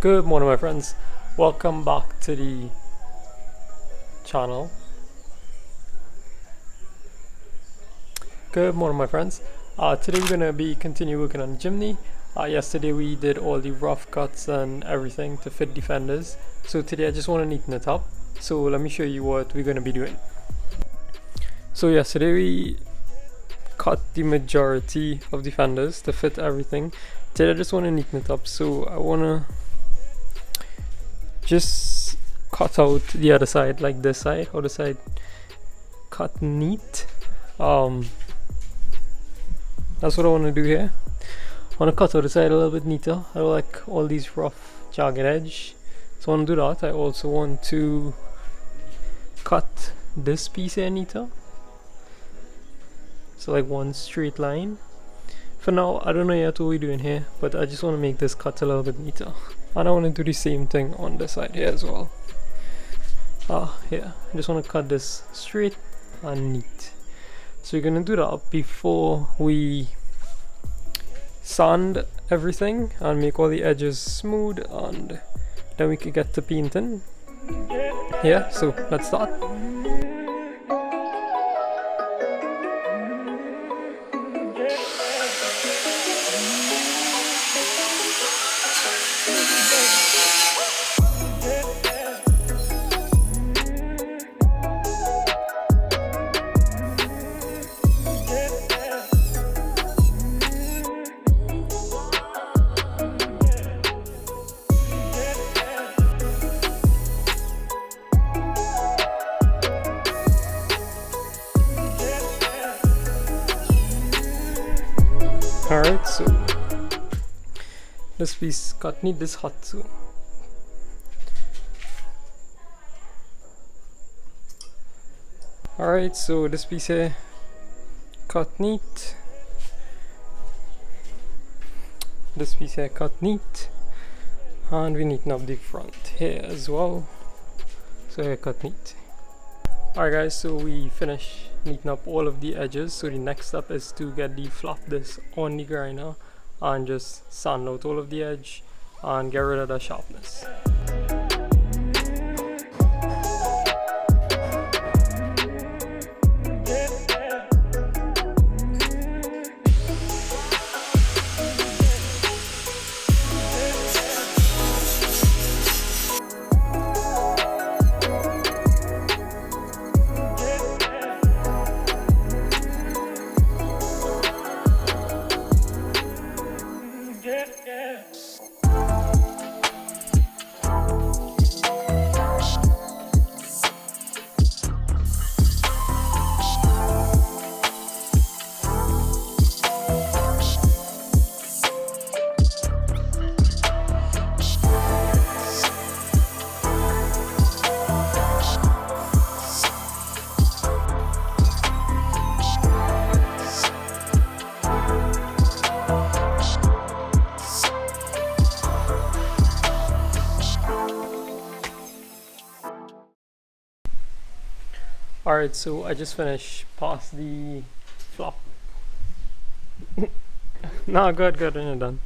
Good morning, my friends. Welcome back to the channel. Good morning, my friends. Today we're gonna be continue working on Jimny. Yesterday we did all the rough cuts and everything to fit the fenders. So today I just want to neaten it up. So let me show you what we're gonna be doing. So yesterday we cut the majority of the fenders to fit everything. Today I just want to neaten it up. So I wanna just cut out the other side, like this side, other side cut neat. That's what I want to do here. I want to cut out the side a little bit neater. I don't like all these rough jagged edge, so I want to do that. I also want to cut this piece here neater, so like one straight line. For now I don't know yet what we're doing here, but I just want to make this cut a little bit neater. And I want to do the same thing on this side here as well. Here, I just want to cut this straight and neat. So you're going to do that before we sand everything and make all the edges smooth, and then we can get to painting. Yeah, so let's start. Alright, so this piece cut neat, this hot too. Alright, so this piece here cut neat. This piece here cut neat. And we neaten up the front here as well. So here cut neat. Alright guys, so we finished neaten up all of the edges. So the next step is to get the flap disc on the grinder and just sand out all of the edge and get rid of the sharpness. Alright, so I just finished past the flap. Nah, good, when you're done.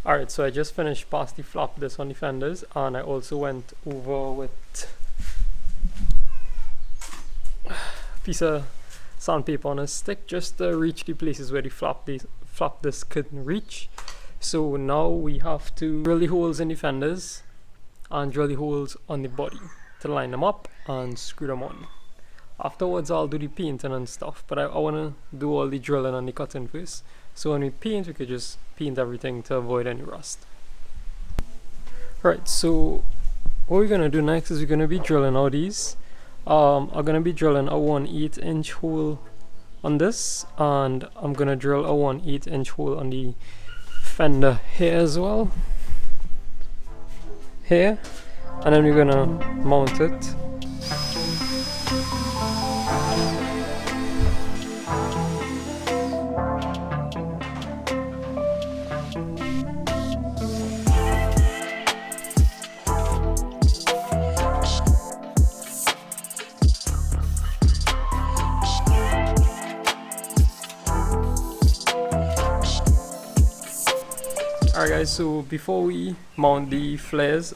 Alright, so I just finished past the flap disc on the fenders, and I also went over with a piece of sandpaper on a stick just to reach the places where the flap disc couldn't reach. So now we have to drill the holes in the fenders and drill the holes on the body to line them up and screw them on. Afterwards I'll do the painting and stuff, but I want to do all the drilling and the cutting first. So when we paint, we could just paint everything to avoid any rust. Right, so what we're going to do next is we're going to be drilling all these. I'm going to be drilling a 1/8 inch hole on this, and I'm going to drill a 1/8 inch hole on the fender here as well. Here, and then we're going to mount it. Alright guys, so before we mount the flares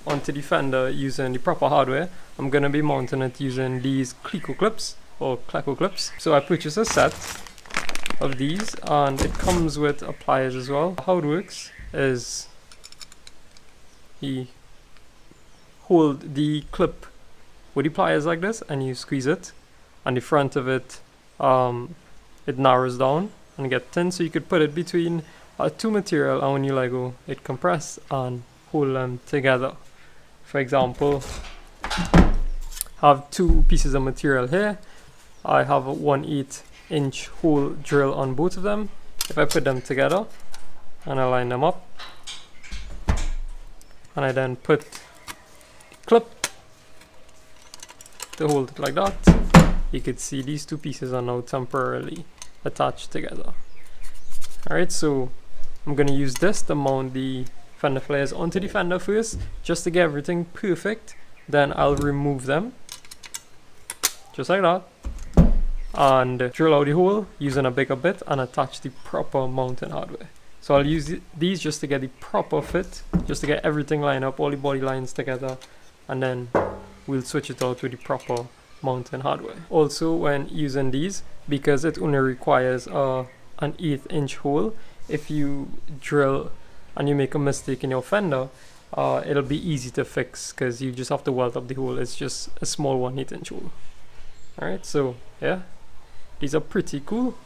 onto the fender using the proper hardware, I'm going to be mounting it using these Cleco clips or Cleco clips. So I purchased a set of these and it comes with pliers as well. How it works is you hold the clip with the pliers like this and you squeeze it, and the front of it it narrows down and get thin, so you could put it between two material, and when you let go it compress and hold them together. For example, I have two pieces of material here. I have a 1/8 inch hole drill on both of them. If I put them together and I line them up and I then put the clip to hold it like that, you could see these two pieces are now temporarily attached together. Alright, so I'm going to use this to mount the fender flares onto the fender first, just to get everything perfect. Then I'll remove them, just like that, and drill out the hole using a bigger bit and attach the proper mounting hardware. So I'll use these just to get the proper fit, just to get everything lined up, all the body lines together, and then we'll switch it out with the proper mounting hardware. Also, when using these, because it only requires an 1/8 inch hole, if you drill and you make a mistake in your fender, it'll be easy to fix because you just have to weld up the hole. It's just a small 1/8 inch hole. Alright, so yeah, these are pretty cool.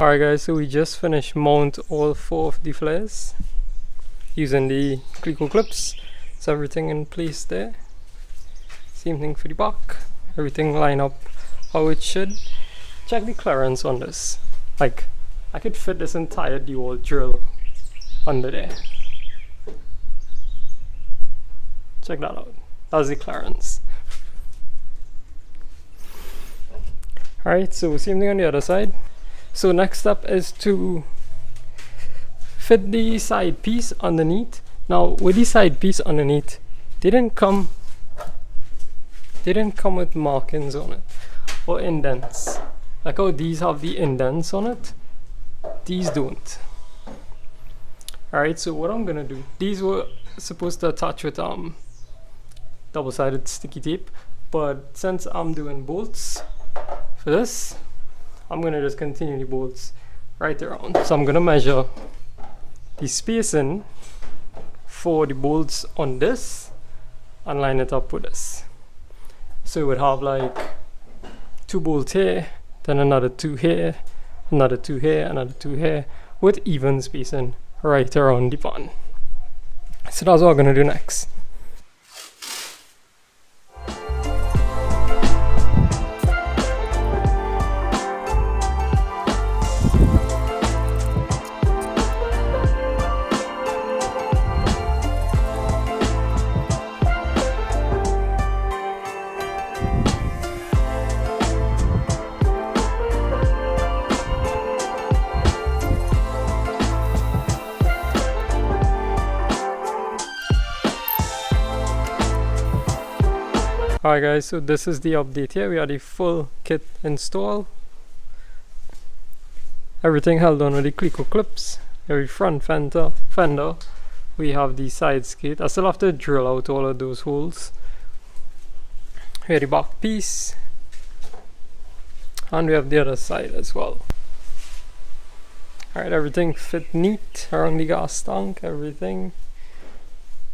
Alright guys, so we just finished mount all 4 of the flares using the Cleco clips. So everything in place there. Same thing for the back. Everything line up how it should. Check the clearance on this. Like, I could fit this entire DeWalt drill under there. Check that out. That's the clearance. Alright, so same thing on the other side. So next step is to fit the side piece underneath. Now with the side piece underneath, they didn't come with markings on it or indents. Like how these have the indents on it, these don't. Alright, so what I'm gonna do, these were supposed to attach with double-sided sticky tape, but since I'm doing bolts for this, I'm gonna just continue the bolts right around. So I'm gonna measure the spacing for the bolts on this and line it up with this. So it would have like 2 bolts here, then another 2 here, another 2 here, another 2 here, with even spacing right around the band. So that's what I'm gonna do next. Alright guys, so this is the update here. We had the full kit installed. Everything held on with the Clico clips. Every front fender. We have the side skate. I still have to drill out all of those holes. We have the back piece. And we have the other side as well. Alright, everything fit neat around the gas tank, everything.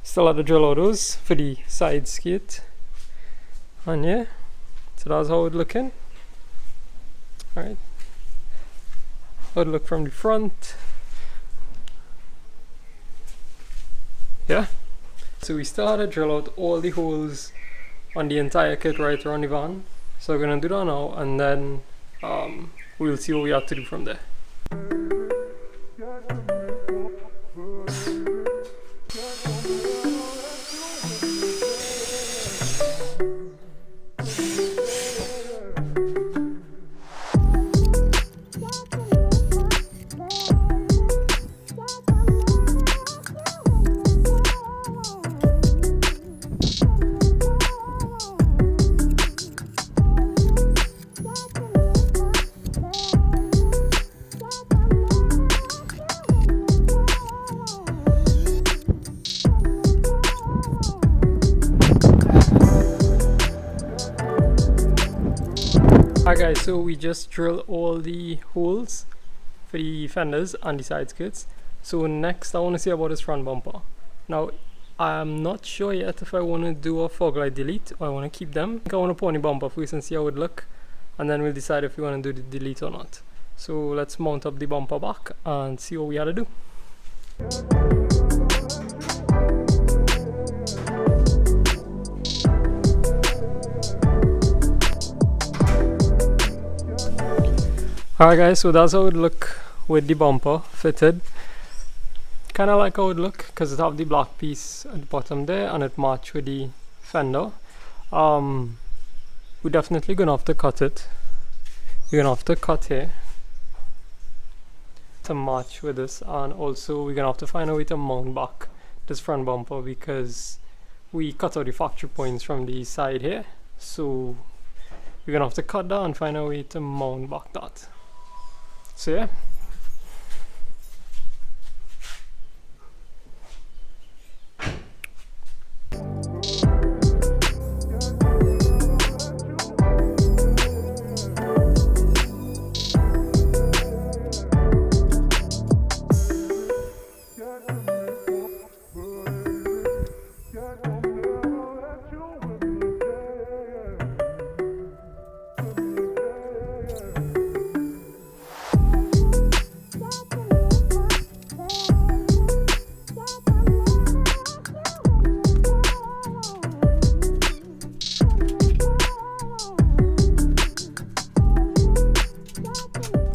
Still have to drill out those for the side skate. And yeah, so that's how it's looking. Alright. How it look from the front. Yeah. So we still had to drill out all the holes on the entire kit right around the van. So we're gonna do that now, and then we'll see what we have to do from there. Alright guys, so we just drilled all the holes for the fenders and the side skirts. So next I want to see about this front bumper. Now I'm not sure yet if I want to do a fog light delete or I want to keep them. I think I want to put on the bumper first and see how it look, and then we'll decide if we want to do the delete or not. So let's mount up the bumper back and see what we had to do. Alright guys, so that's how it look with the bumper fitted. Kinda like how it look because it have the black piece at the bottom there and it match with the fender. We're definitely gonna have to cut it. We're gonna have to cut here to match with this, and also we're gonna have to find a way to mount back this front bumper because we cut out the factory points from the side here. So we're gonna have to cut that and find a way to mount back that. So yeah.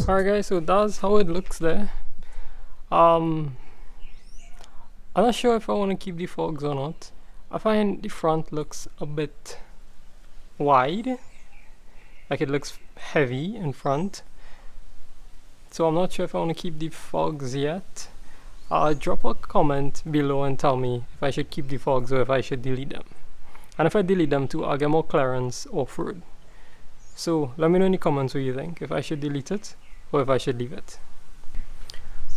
Alright guys, so that's how it looks there. I'm not sure if I want to keep the fogs or not. I find the front looks a bit wide, like it looks heavy in front, so I'm not sure if I want to keep the fogs yet. Drop a comment below and tell me if I should keep the fogs or if I should delete them, and if I delete them too, I'll get more clearance off-road. So let me know in the comments what you think, if I should delete it or if I should leave it.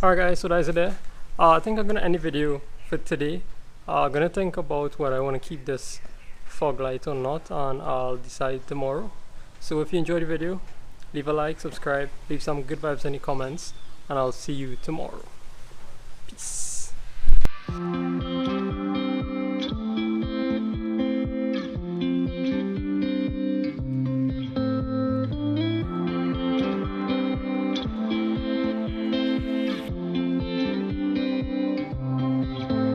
Alright guys, so that's it there. I think I'm gonna end the video for today. I'm gonna think about whether I want to keep this fog light or not, and I'll decide tomorrow. So if you enjoyed the video, leave a like, subscribe, leave some good vibes in the comments, and I'll see you tomorrow. Peace.